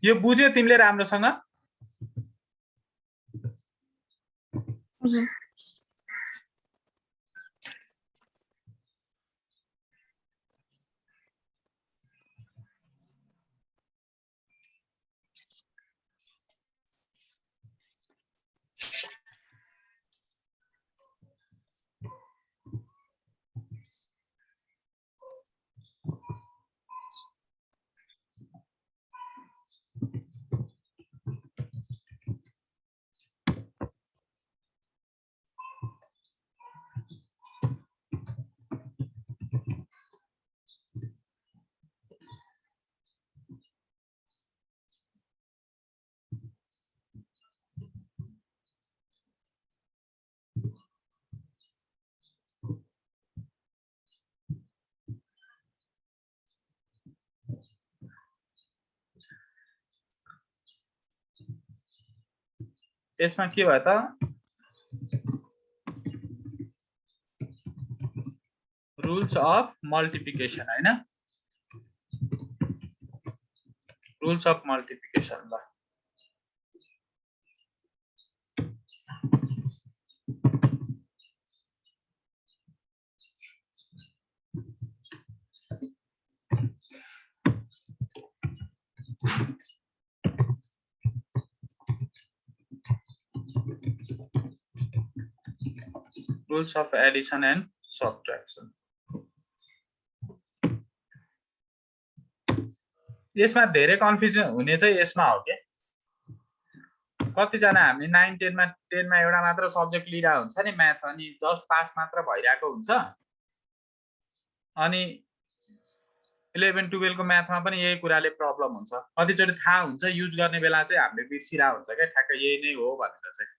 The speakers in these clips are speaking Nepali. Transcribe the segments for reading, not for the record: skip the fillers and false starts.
यो बुझ्यो तिमीले राम्रोसँग? हजुर। यसमा के भयो त? रुल्स अफ मल्टिप्लिकेसन हैन? रुल्स अफ मल्टिप्लिकेसन ल rules of addition and subtraction. यसमा धेरै कन्फ्युजन हुने चाहिँ यसमा हो के कतिजना हामीले 9 10 मा एउटा मात्र सब्जेक्ट लिइरा हुन्छ नि म्याथ अनि जस्ट पास मात्र भइराको हुन्छ अनि 11 12 को म्याथमा पनि यही कुराले प्रब्लम हुन्छ कतिचोटी थाहा हुन्छ युज गर्ने बेला चाहिँ हामीले बिर्सिरा हुन्छ के ठ्याक्कै यही नै हो भनेर चाहिँ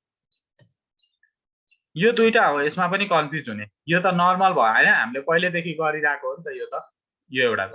यो दुईटा हो यसमा पनि कन्फ्युज हुने यो त नर्मल भयो हैन हामीले पहिलेदेखि गरिराको हो नि त यो एउटा त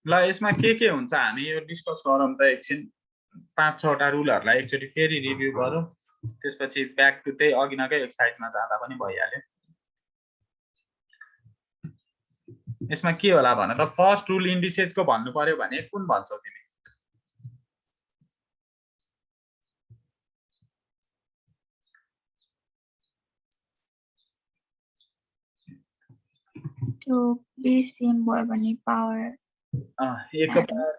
ल यसमा के हुन्छ हामी यो डिस्कस गरौँ त एकछिन 5 6 वटा रुलहरुलाई एकचोटी फेरि रिभ्यु गरौँ त्यसपछि ब्याक टु त्यही अघिनकै एक्सरसाइजमा जाँदा पनि भइहाल्यो यसमा के होला भन त फर्स्ट रुल इन्डिसेजको भन्नु पर्यो भने कुन भन्छौ तिमी त्यो बेस सेम भयो भने पावर a को पावर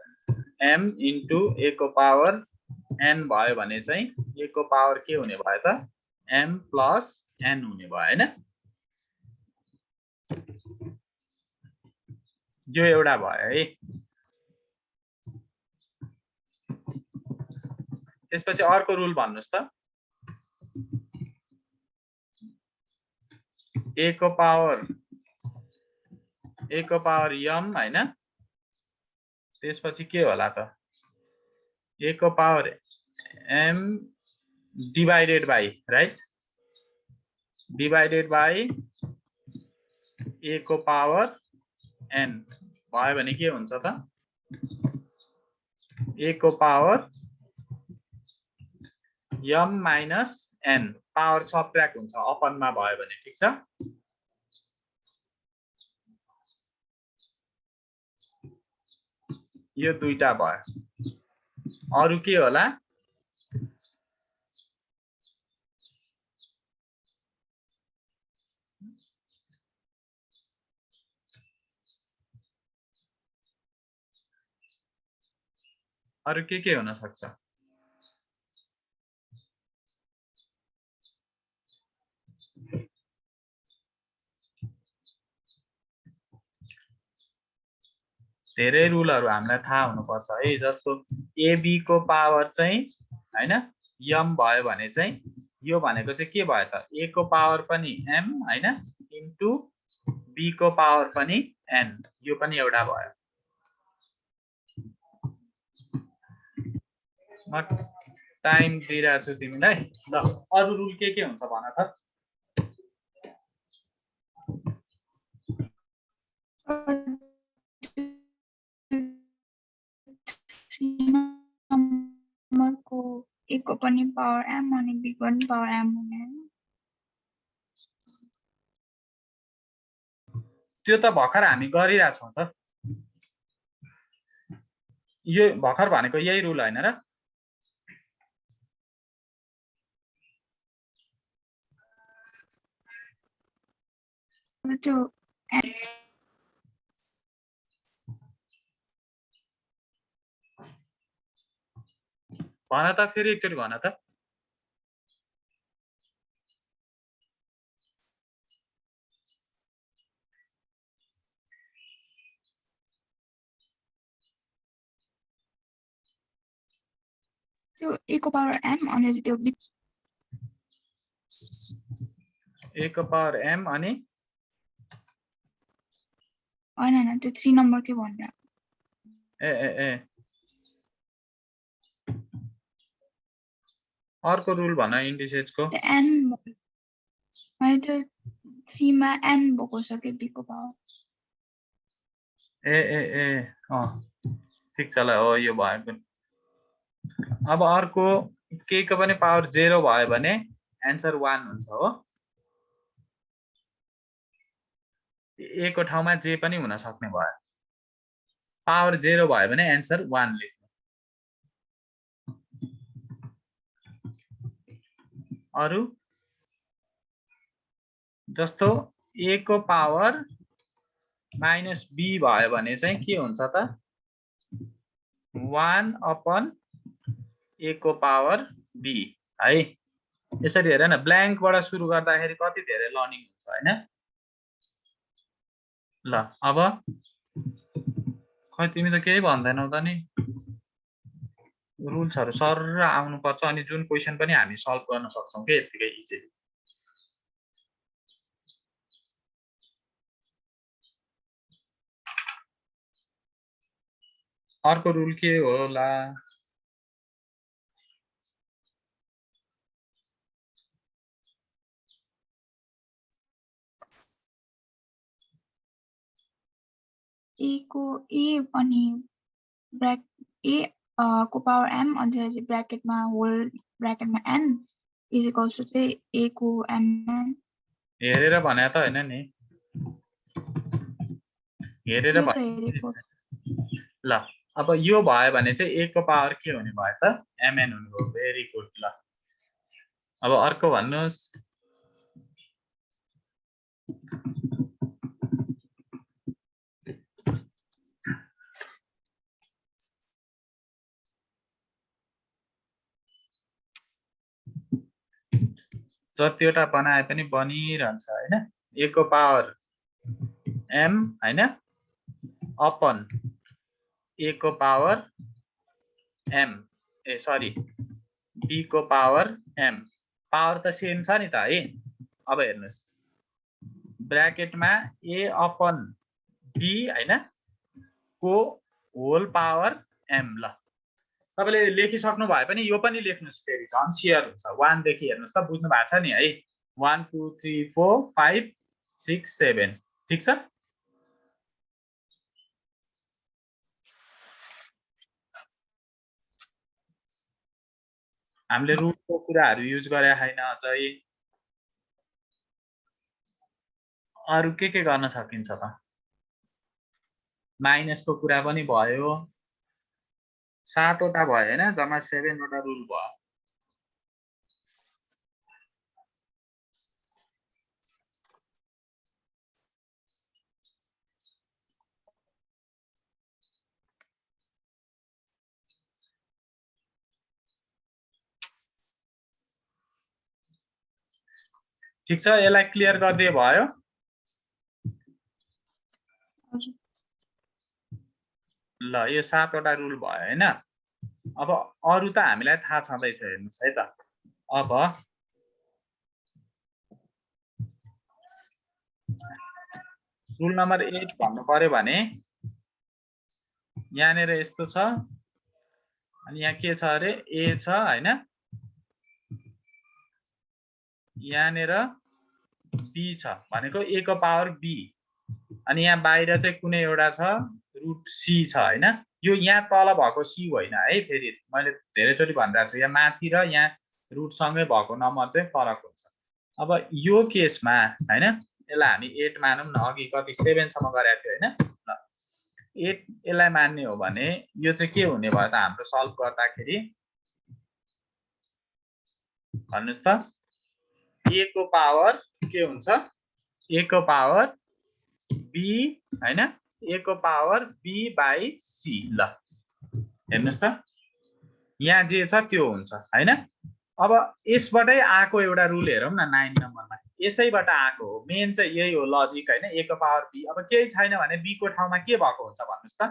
m इन्टु a को पावर n भयो भने चाहिँ a को पावर के हुने भयो त m प्लस n हुने भयो हैन यो एउटा भयो है त्यसपछि अर्को रुल भन्नुस् त a को पावर m हैन त्यसपछि के होला त a को power m divided by right divided by a को पावर n भयो भने के हुन्छ त a को power m minus n power subtract हुन्छ अपनमा भयो भने ठीक छ यो दुईटा भयो। अरु के होला? अरु के हुन सक्छ? धेरै रुलहरु हामीलाई थाहा हुनुपर्छ है। जस्तो ab को पावर चाहिँ हैन m भयो भने चाहिँ यो भनेको चाहिँ के भयो त? a को पावर पनि m हैन इन्टु b को पावर पनि n, यो पनि एउटा भयो। म टाइम दिइरहेको छु तिमीलाई। ल अरु रुल के हुन्छ भन त? नम्बरको a को पनि पावर m अनि b को पनि पावर m हुने। त्यो त भर्खर हामी गरिरहेको छौं त। यो भर्खर भनेको यही रुल हैन र? त्यो भन त फेरि एकचोटि भन त। त्यो a को पावर m अनि त्यो b a को पावर m अनि हैन त्यो 3 नम्बरकै भन्नु। ए अर्को रुल भन इन्डिसेजको। n है त्यो 3 मा n भएको छ के b को पावर। ए ठीक छ ल, हो यो भयो पनि। अब अर्को k को पनि पावर 0 भयो भने एन्सर 1 हुन्छ हो। a को ठाउँमा j पनि हुन सक्ने भयो। पावर 0 भयो भने एन्सर 1 लेख्नु। अरु जस्तो a को पावर माइनस b भयो भने चाहिँ के हुन्छ त? 1 अपन a को पावर b है। यसरी हेर न, ब्ल्याङ्कबाट सुरु गर्दाखेरि कति धेरै लर्निङ हुन्छ हैन? ल अब खै तिमी त केही भन्दैनौ त नि। रुल्सहरु सरर आउनुपर्छ अनि जुन क्वेशन पनि हामी सल्भ गर्न सक्छौं के यतिकै इजिली। अर्को रुल के होला? a को a अनि a को पावर m अनि ब्र्याकेटमा होल ब्र्याकेटमा n इज इक्वल्स टु चाहिँ a को m। हेरेर भने त हैन नि, हेरेर हेरेको। ल अब यो भयो भने चाहिँ a को पावर के हुने भयो त? mn हुने भयो। Very good. ल अब अर्को भन्नुस्। जतिवटा बनाए पनि बनिरहन्छ हैन? a को पावर m हैन अपन a को पावर m ए सरी b को पावर m। पावर त सेम छ नि त है। अब हेर्नुस् ब्र्याकेटमा a अपन b हैन को होल पावर m। ल तपाईले लेखिसक्नु भए पनि यो पनि लेख्नुस्, फेरि झन् सियर हुन्छ। 1 देखि हेर्नुस् त, बुझ्नु भएको छ नि है? 1 2 3 4 5 6 7 ठीक छ। हामीले रुलको कुराहरु युज गरे हैन अझै। अरु के गर्न सकिन्छ त? माइनसको कुरा पनि भयो। 7 वटा भयो हैन, जम्मा 7 वटा रुल भयो। ठीक छ, यसलाई क्लियर गर्दिए भयो। हजुर ल यो 7 वटा रुल भयो हैन। अब अरु त हामीलाई थाहा छँदैछ, हेर्नुस् है त। अब रुल नम्बर 8 भन्नु पर्यो भने यहाँनेर यस्तो छ, अनि यहाँ के छ अरे a छ हैन, यहाँनेर b छ भनेको a को पावर b, अनि यहाँ बाहिर चाहिँ कुनै एउटा छ रुट c छ हैन। यो यहाँ तल भएको c होइन है, फेरि मैले धेरैचोटि भनिरहेको छु, यहाँ माथि र यहाँ रुट सँगै भएको नम्बर चाहिँ फरक हुन्छ। अब यो केसमा हैन, यसलाई हामी 8 मानौँ न, अघि कति 7 सम्म गरेको थियो हैन। ल 8 यसलाई मान्ने हो भने यो चाहिँ के हुने भयो त हाम्रो सल्भ गर्दाखेरि, भन्नुस् त, a को पावर के हुन्छ, a को पावर b हैन, a को पावर b बाइ c। ल हेर्नुस् त, यहाँ जे छ त्यो हुन्छ हैन। अब यसबाटै आएको एउटा रुल हेरौँ न 9 नम्बरमा, यसैबाट आएको हो, मेन चाहिँ यही हो लजिक हैन, a को पावर b। अब केही छैन भने b को ठाउँमा के भएको हुन्छ भन्नुस् त,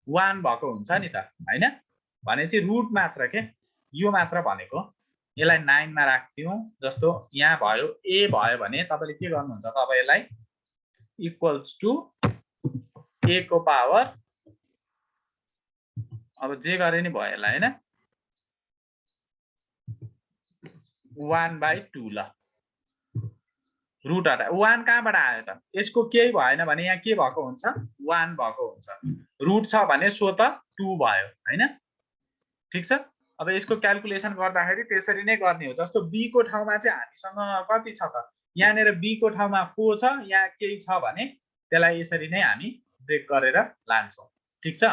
1 भएको हुन्छ नि त हैन, भनेपछि रुट मात्र के, यो मात्र भनेको। यसलाई 9 मा राख्दियौ, जस्तो यहाँ भयो a भयो भने तपाईले के गर्नुहुन्छ त, अब यसलाई इक्वल्स टु a को पावर, अब जे गरे नि भयो यसलाई हैन, 1/2। ल रुट हटा 1 कहाँबाट आयो त, यसको केही भएन भने यहाँ के भएको हुन्छ, 1 भएको हुन्छ। रुट छ भने सो त 2 भयो हैन। ठीक छ, अब यसको क्याल्कुलेसन गर्दाखेरि त्यसरी नै गर्ने हो। जस्तो b को ठाउँमा चाहिँ हामीसँग कति छ त, यहाँनेर b को ठाउँमा 4 छ, यहाँ केही छ भने त्यसलाई यसरी नै हामी ब्रेक गरेर लान्छौँ। ठीक छ,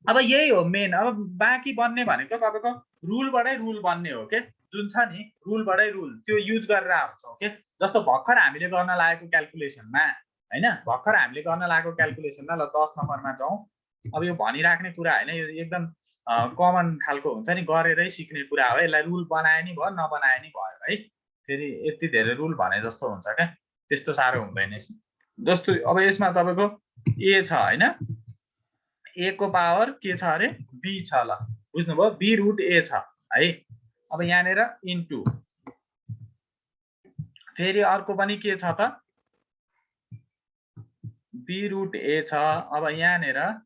अब यही हो मेन। अब बाँकी बन्ने भनेको तपाईको रुलबाटै रुल बन्ने हो के, जुन छ नि रुलबाटै रुल, त्यो युज गरेर आउँछौँ के। जस्तो भर्खर हामीले गर्न लागेको क्याल्कुलेसनमा हैन, भर्खर हामीले गर्न लागेको क्याल्कुलेसनमा, ल 10 नम्बरमा जाउँ। अब यो भनिराख्ने कुरा हैन, यो एकदम कमन खालको हुन्छ नि, गरेरै सिक्ने कुरा हो। यसलाई रुल बनाए नि भयो, नबनाए नि भयो है, फेरि यति धेरै रुल भने जस्तो हुन्छ क्या, त्यस्तो साह्रो हुँदैन। जस्तो अब यसमा तपाईको a छ हैन, a को पावर के छ अरे b छ। ल बुझ्नुभयो, b रुट a छ है। अब यहाँनेर इन्टु फेरि अर्को पनि के छ त, b रुट a छ। अब यहाँनेर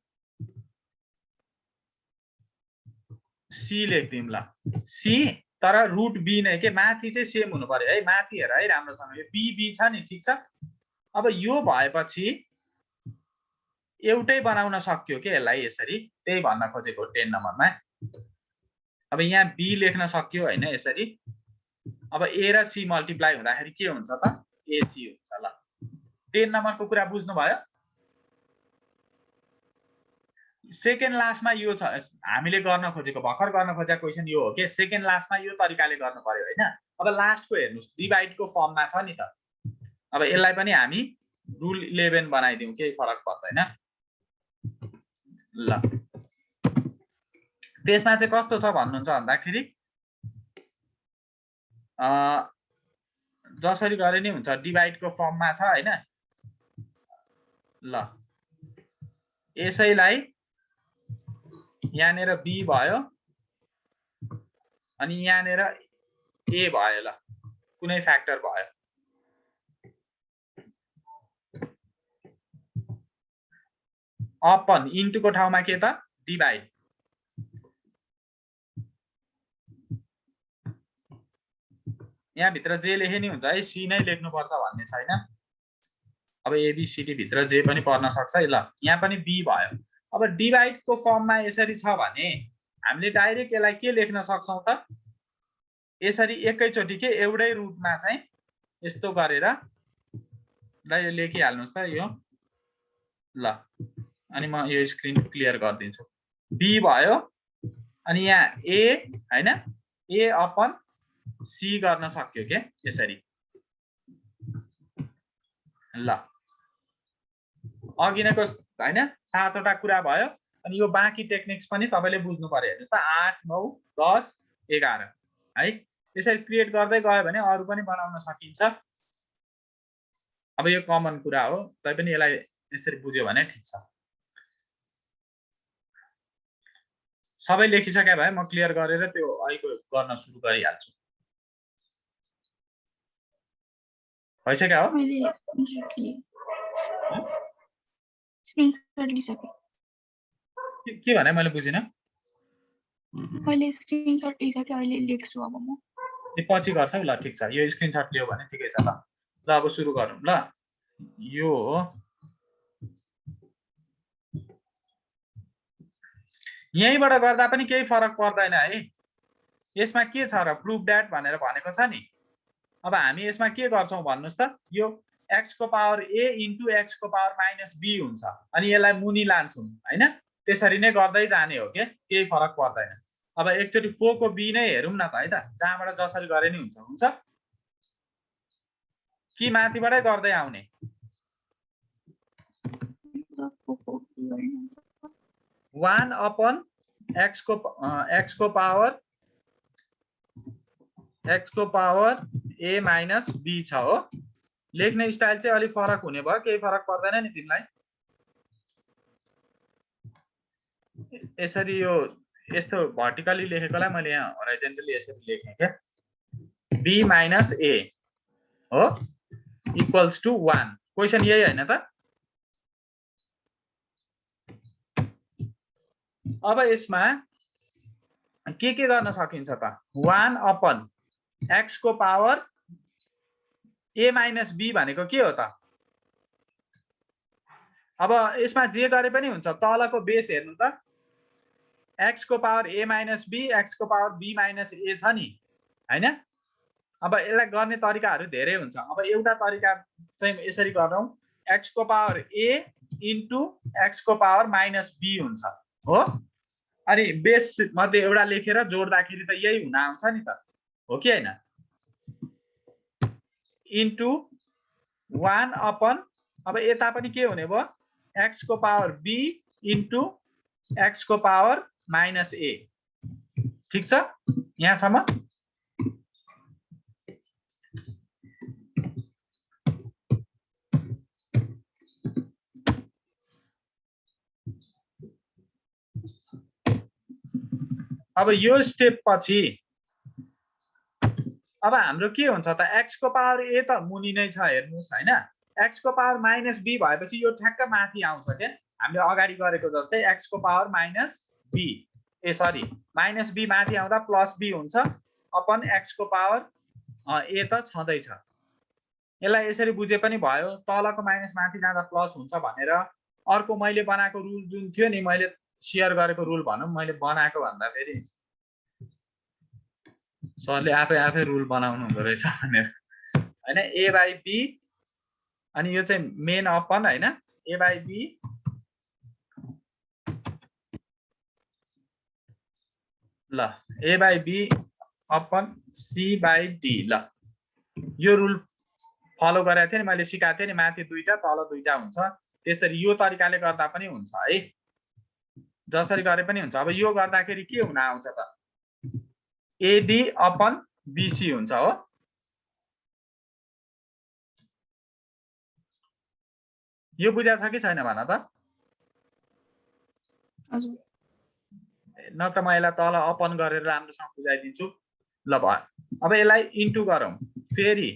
c लेख्दिम। ल c तर रुट b नै के, माथि चाहिँ सेम हुनु पर्यो है, माथि हेर है राम्रोसँग, यो b छ नि। ठीक छ, अब यो भएपछि एउटै बनाउन सक्यो के यसलाई यसरी, त्यही भन्न खोजेको 10 नम्बरमा। अब यहाँ b लेख्न सक्यो हैन यसरी। अब a र c मल्टिप्लाई हुँदाखेरि के हुन्छ त, ac हुन्छ। ल 10 नम्बरको कुरा बुझ्नु भयो। सेकेन्ड लास्टमा यो छ, हामीले गर्न खोजेको, भर्खर गर्न खोजेको क्वेशन यो हो के, सेकेन्ड लास्टमा यो तरिकाले गर्नु पर्यो हैन। अब लास्टको हेर्नुस्, डिभाइडको फर्ममा छ नि त। अब यसलाई पनि हामी रुल 11 बनाइदिउँ, केही फरक पर्दैन। ल त्यसमा चाहिँ कस्तो छ भन्नुहुन्छ भन्दाखेरि, जसरी गरे नि हुन्छ, डिभाइडको फर्ममा छ हैन। ल यसैलाई यहाँनेर b भयो, अनि यहाँनेर a भयो। ल कुनै फ्याक्टर भयो, अपन इन्टुको ठाउँमा के त, डिभाइड। यहाँ भित्र जे लेखे नि हुन्छ है, c नै लेख्नुपर्छ भन्ने छैन। अब ABCD भित्र जे पनि पर्न सक्छ है। ल यहाँ पनि b भयो। अब डिभाइडको फर्ममा यसरी छ भने हामीले डाइरेक्ट यसलाई के लेख्न सक्छौं त, यसरी एकैचोटि के, एउटै रुटमा चाहिँ यस्तो गरेर ल यो लेखिहाल्नुस् त यो। ल अनि म यो स्क्रिन क्लियर गरिदिन्छु। बी भयो अनि यहाँ ए हैन ए अपन सी गर्न सक्यो के यसरी ल अघि नैको हैन 7 वटा कुरा भयो अनि यो बाँकी टेक्निक्स पनि तपाईले बुझ्नु पर्यो हेर्नुस् त 8 9 10 11 है यसरी क्रिएट गर्दै गयो भने अरु पनि बनाउन सकिन्छ अब यो कमन कुरा हो तै पनि यसलाई यसरी बुझ्यो भने ठीक छ सबै लेखिसके भए म क्लियर गरेर त्यो अहिको गर्न सुरु गरिहाल्छु भइसक्यो हो मैले स्क्रिनशट लिसके के भने मैले बुझिन मैले स्क्रिनशट लिसके अहिले लेख्छु अब म यो पछि गर्छौ ल ठीक छ यो स्क्रिनशट लियो भने ठिकै छ ल अब सुरु गरौँ ल यो यहीबाट गर्दा पनि केही फरक पर्दैन है यसमा के छ र प्रुफ दैट भनेर भनेको छ नि अब हामी यसमा के गर्छौं भन्नुस् त यो x को पावर a इन्टु x को पावर माइनस b हुन्छ अनि यसलाई मुनि लान्छौं हैन त्यसरी नै गर्दै जाने हो के केही फरक पर्दैन अब एकचोटी 4 को b नै हेरौं न त है त जहाँबाट जसरी गरे नि हुन्छ कि माथिबाटै गर्दै आउने 1 अपन x को पावर a माइनस b छ हो लेख्ने स्टाइल चाहिँ अलि फरक हुने भयो केही फरक पर्दैन नि तिमीलाई यसरी यो यस्तो भर्टिकली लेखेकोलाई मैले यहाँ हराइजन्टली यसरी लेखे के b माइनस a हो इक्वल्स टु 1 क्वेशन यही हैन त अब यसमा के गर्न सकिन्छ त 1 अपन x को पावर a माइनस b भनेको के हो त अब यसमा जे गरे पनि हुन्छ तलको बेस हेर्नु त x को power a minus b x को पावर b माइनस a छ नि हैन अब यसलाई गर्ने तरिकाहरु धेरै हुन्छ अब एउटा तरिका चाहिँ यसरी गरौँ x को पावर a इन्टु x को पावर माइनस b हुन्छ हो अनि बेस मध्ये एउटा लेखेर जोड्दाखेरि त यही हुन आउँछ नि त हो कि हैन इन्टु 1 अपन अब यता पनि के हुने भयो x को पावर b इन्टु x को पावर माइनस a ठीक छ यहाँसम्म अब यो स्टेप पछि अब हाम्रो के हुन्छ त x को पावर a त मुनि नै छ हेर्नुस् हैन x को पावर माइनस b भएपछि यो ठ्याक्क माथि आउँछ के हामीले अगाडि गरेको जस्तै x को पावर माइनस b ए सरी माइनस b माथि आउँदा प्लस b हुन्छ अपन x को पावर a त छँदै छ यसलाई यसरी बुझे पनि भयो तलको माइनस माथि जाँदा प्लस हुन्छ भनेर अर्को मैले बनाएको रुल जुन थियो नि मैले शेयर गरेको रुल भनौं मैले बनाएको भन्दा फेरि सरले आफै रुल बनाउनु हुँदो रहेछ भनेर हैन a बाइ b अनि यो चाहिँ मेन अपन हैन a बाइ b ल a by b upon c by d ल यो रुल फलो गरेको थिएँ नि मैले सिकाएको थिएँ नि माथि दुईटा तल दुईटा हुन्छ त्यसरी यो तरिकाले गर्दा पनि हुन्छ है जसरी गरे पनि हुन्छ अब यो गर्दाखेरि के हुन आउँछ त AD अपन BC हुन्छ हो यो बुझ्या छ कि छैन भन त हजुर न त म यसलाई तल अपन गरेर राम्रोसँग बुझाइदिन्छु ल भयो अब यसलाई इन्टु गरौँ फेरि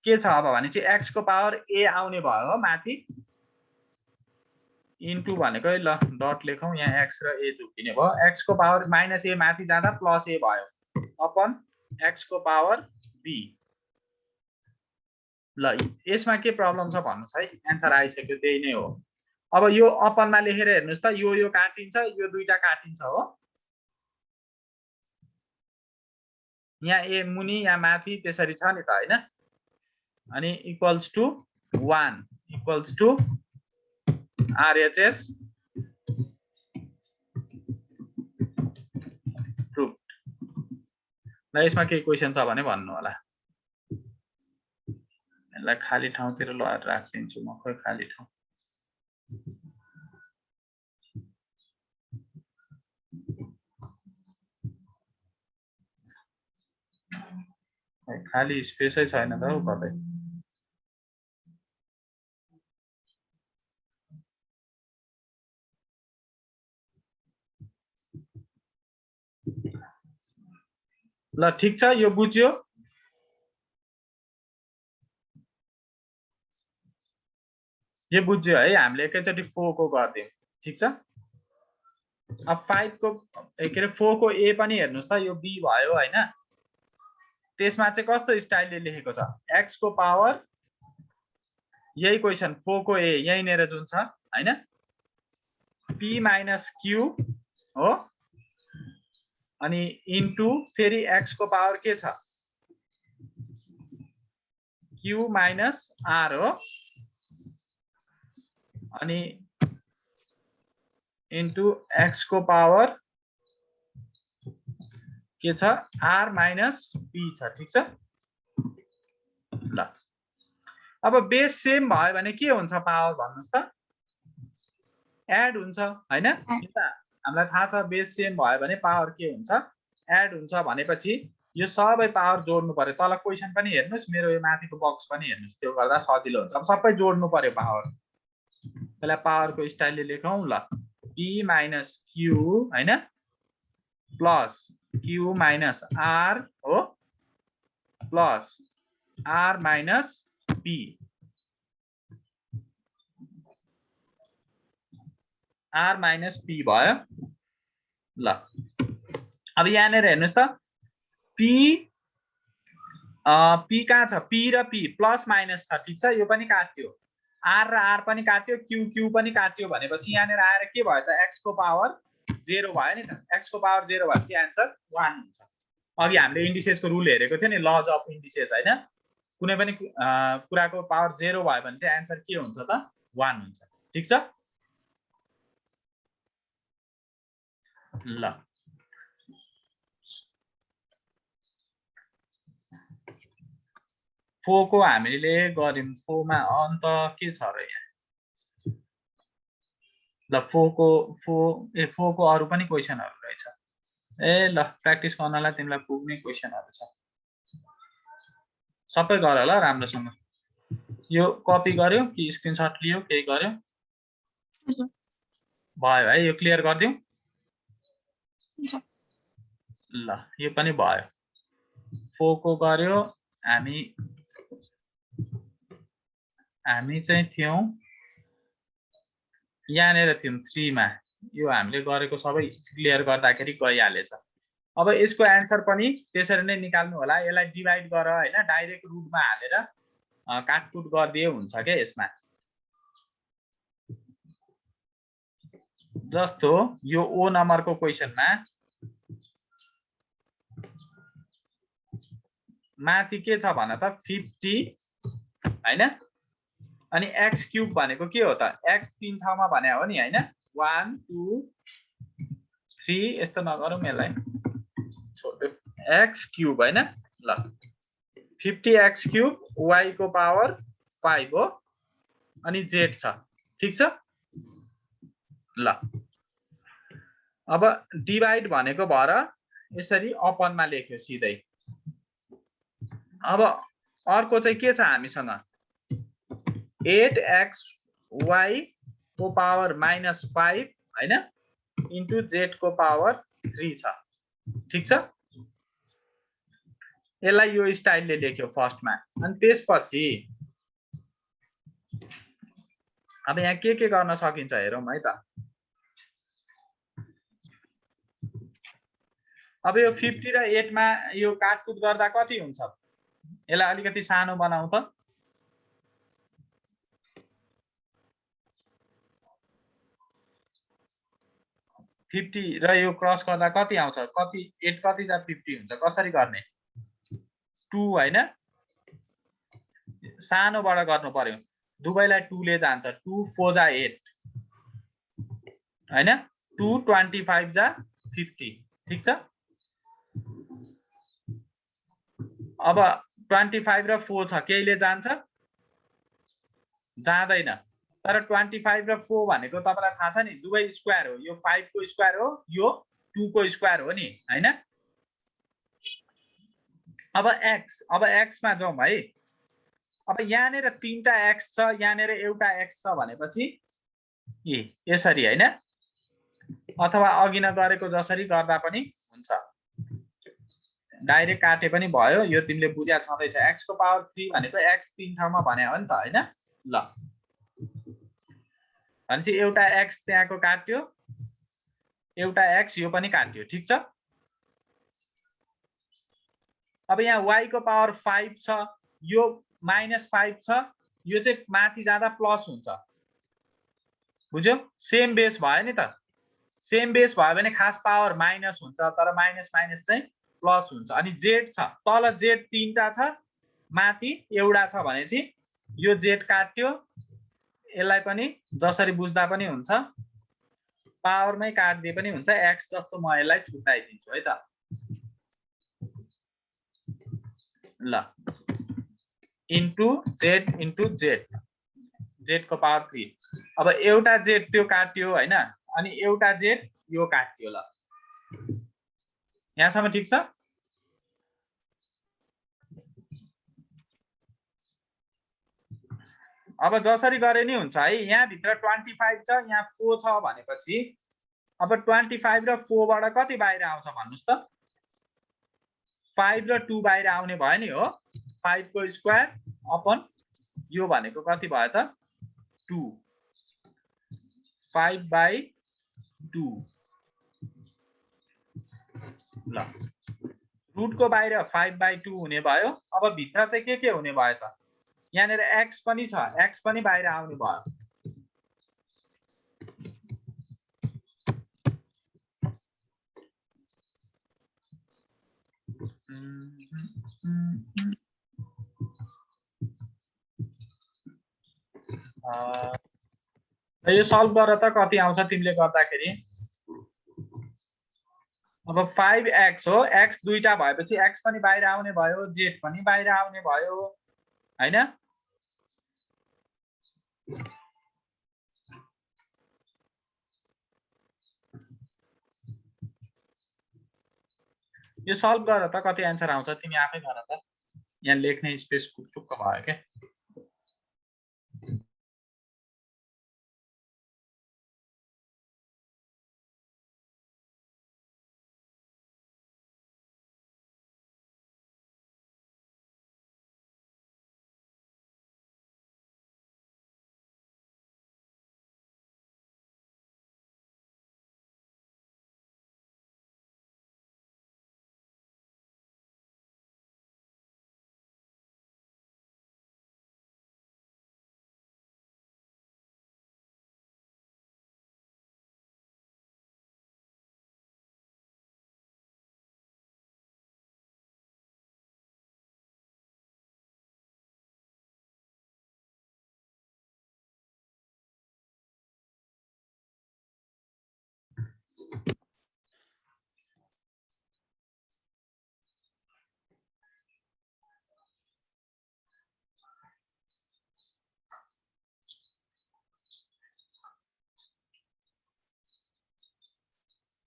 के छ अब भने चाहिँ x को पावर a आउने भयो हो माथि इन्टु भनेको ल डट लेखौं यहाँ x र a झुकिने भयो x को पावर माइनस a माथि जाँदा प्लस a भयो अपन x को पावर b ल यसमा के प्रब्लम छ भन्नुस् है आन्सर आइसक्यो त्यही नै हो अब यो अपनमा लेखेर हेर्नुस् त यो काटिन्छ यो दुईटा काटिन्छ हो यहाँ a मुनि यहाँ माथि त्यसरी छ नि त हैन अनि equals to 1 equals to RHS ल यसमा केही क्वेसन छ भने भन्नु होला। यसलाई खाली ठाउँतिर लगाएर राखिदिन्छु म। खोइ खाली ठाउँ खाली स्पेसै छैन त हौ कतै। ल ठिक छ, यो बुझ्यो। यो बुझ्यो है, हामीले एकैचोटि 4 को गर्दियौँ। ठिक छ। अब 5 को के अरे 4 को ए पनि हेर्नुस् त, यो बी भयो हैन। त्यसमा चाहिँ कस्तो स्टाइलले लेखेको छ, x को पावर, यही क्वेसन 4 को ए यहीँनेर जुन छ हैन, p माइनस q हो, अनि इन्टु फेरि x को पावर के छ, q माइनस r हो, अनि इन्टु x को पावर के छ, r माइनस p छ। ठिक छ। ल अब बेस सेम भयो भने के हुन्छ पावर भन्नुस् त, एड हुन्छ हैन। हामीलाई थाहा छ बेस सेम भयो भने पावर के हुन्छ, एड हुन्छ। भनेपछि यो सबै पावर जोड्नु पर्यो। तल क्वेसन पनि हेर्नुस्, मेरो यो माथिको बक्स पनि हेर्नुस्, त्यो गर्दा सजिलो हुन्छ। अब सबै जोड्नु पर्यो पावर। पहिला पावरको स्टाइलले लेखौँ ल, p माइनस q हैन, प्लस q माइनस r हो, plus r minus p, r minus p भयो। ल अब यहाँनिर हेर्नुस् त, p कहाँ छ, p र p प्लस माइनस छ। ठिक छ, यो पनि काट्यो, r र r पनि काट्यो, q पनि काट्यो। भनेपछि यहाँनिर आएर के भयो त, x को पावर 0 भयो नि त। x को पावर 0 भएपछि एन्सर 1 हुन्छ। अघि हामीले इन्डिसेसको रुल हेरेको थियो नि, लज अफ इन्डिसेस हैन। कुनै पनि कुराको पावर 0 भयो भने चाहिँ एन्सर के हुन्छ त, 1 हुन्छ। ठिक छ। ल 4 को हामीले गर्यौं, 4 मा अन्त के छ र यहाँ। ल 4 को अरु पनि क्वेसनहरु रहेछ। ए ल प्र्याक्टिस गर्नलाई तिमीलाई पुग्ने क्वेसनहरु छ, सबै गर ल राम्रोसँग। यो कपी गर्यो कि स्क्रिनशट लियो, केही गर्यो भयो है, यो क्लियर गरिदिउँ। ल यो पनि भयो। 4 को गर्यो, हामी चाहिँ थियौं यहाँनिर थियौं 3 मा। यो हामीले गरेको सबै क्लियर गर्दाखेरि गइहालेछ। अब यसको एन्सर पनि त्यसरी नै निकाल्नु होला। यसलाई डिभाइड गर हैन, डाइरेक्ट रुटमा हालेर काटकुट गर्दिए हुन्छ के यसमा। जस्तो यो ओ नम्बरको क्वेसनमा माथि के छ भन त, 50 हैन, अनि x क्यूब भनेको के हो त, x 3 ठाउँमा भने हो नि हैन, 1 2 3 यस्तो नगरौँ, यसलाई छोड्दिउँ, x क्यूब हैन। ल 50x क्यूब y को पावर 5 हो, अनि z छ। ठीक छ। ल अब डिभाइड भनेको भएर यसरी अपनमा लेख्यो सिधै। अब अर्को चाहिँ के छ हामीसँग, 8xy को पावर -5 हैन, इन्टु z को पावर 3 छ। ठीक छ। यसलाई यो स्टाइलले लेख्यो फर्स्टमा, अनि त्यसपछि अब यहाँ के गर्न सकिन्छ हेरौँ है त। अब यो 50 र 8 मा यो काटकुट गर्दा कति हुन्छ, यसलाई अलिकति सानो बनाऊ त। फिफ्टी र यो क्रस गर्दा कति आउँछ, कति 8 कति जा 50 हुन्छ, कसरी गर्ने, 2 हैन, सानोबाट गर्नु पर्यो, दुवैलाई 2 ले जान्छ, 2 4 जा 8 हैन, 2 25 जा 50। ठीक छ। अब 25 र 4 छ, केहीले जान्छ जाँदैन, तर 25 र 4 भनेको तपाईलाई थाहा छ नि दुवै स्क्वायर हो, यो 5 को स्क्वायर हो, यो 2 को स्क्वायर हो नि, हैन? अब x मा जाउँ भाइ। अब यहाँनेर 3टा x छ, यहाँनेर एउटा x छ भनेपछि यसरी हैन, अथवा अघि न गरेको जसरी गर्दा पनि हुन्छ, डाइरेक्ट काटे पनि भयो, यो तिमीले बुझ्या छँदैछ। x को पावर 3 भनेको x 3 ठाउँमा भने हो नि त, हैन? ल भनेपछि एउटा x त्यहाँको काट्यो, एउटा x यो पनि काट्यो, ठीक छ? अब यहाँ y को पावर 5 छ, यो -5 छ, यो चाहिँ माथि जाँदा प्लस हुन्छ, बुझ्यौ? सेम बेस भयो नि त, सेम बेस भयो भने खास पावर माइनस हुन्छ, तर माइनस माइनस चाहिँ प्लस हुन्छ। अनि z छ, तल z 3टा छ, माथि एउटा छ भनेपछि यो z काट्यो, यसलाई पनि जसरी बुझ्दा पनि हुन्छ, पावरमै काट्दिए पनि हुन्छ, x जस्तो म यसलाई छुट्याइदिन्छु है त। ल इन्टु z z को पावर 3। अब एउटा z त्यो काट्यो हैन, अनि एउटा z यो काट्यो। ल यहाँसम्म ठीक छ? अब जसरी गरे नि हुन्छ है, यहाँ भित्र 25 छ, यहाँ 4 छ भनेपछि अब 25 र 4 बाट कति बाहिर आउँछ भन्नुस् त? 5 र 2 बाहिर आउने भयो नि, हो? 5 को स्क्वायर अपन यो भनेको कति भयो त? 2, 5/2। ल रुट को बाहिर 5/2 हुने भयो। अब भित्र चाहिँ के हुने भयो त? यहाँनेर x पनि छ, x पनि बाहिर आउने भयो। यो सल्भ गर त कति आउँछ तिमीले गर्दाखेरि। अब 5x हो, x दुईटा भएपछि x पनि बाहिर आउने भयो, z पनि बाहिर आउने भयो, हैन? यो सल्भ गर त कति आन्सर आउँछ तिमी आफै गर त, यहाँ लेख्ने स्पेस चुक्क भयो के।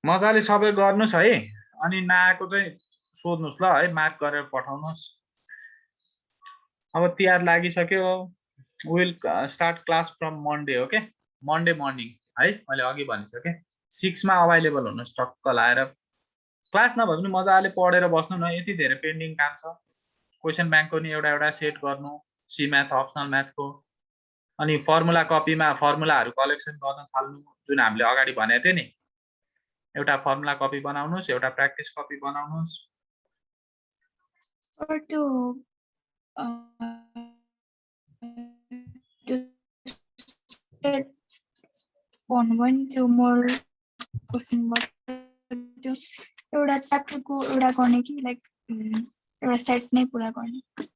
मजाले सबै गर्नुस् है, अनि नआएको चाहिँ सोध्नुस् ल है, मार्क गरेर पठाउनुस्। अब तिहार लागिसक्यो, will start class from Monday, okay? Monday morning है, मैले अघि भनिसकेँ। 6 मा अभाइलेबल हुनुस्, टक्क लाएर। क्लास नभए पनि मजाले पढेर बस्नु न, यति धेरै पेन्डिङ काम छ। क्वेसन ब्याङ्कको नि एउटा सेट गर्नु, सी म्याथ अप्सनल म्याथको, अनि फर्मुला कपीमा फर्मुलाहरू कलेक्सन गर्न थाल्नु, जुन हामीले अगाडि भनेको थियो नि। एउटा फर्मुला कपी बनाउनुस्, एउटा प्र्याक्टिस कपी बनाउनुस्। Or to one to more question, but एउटा च्याप्टरको एउटा गर्ने कि लाइक एउटा सेट नै पुरा गर्ने।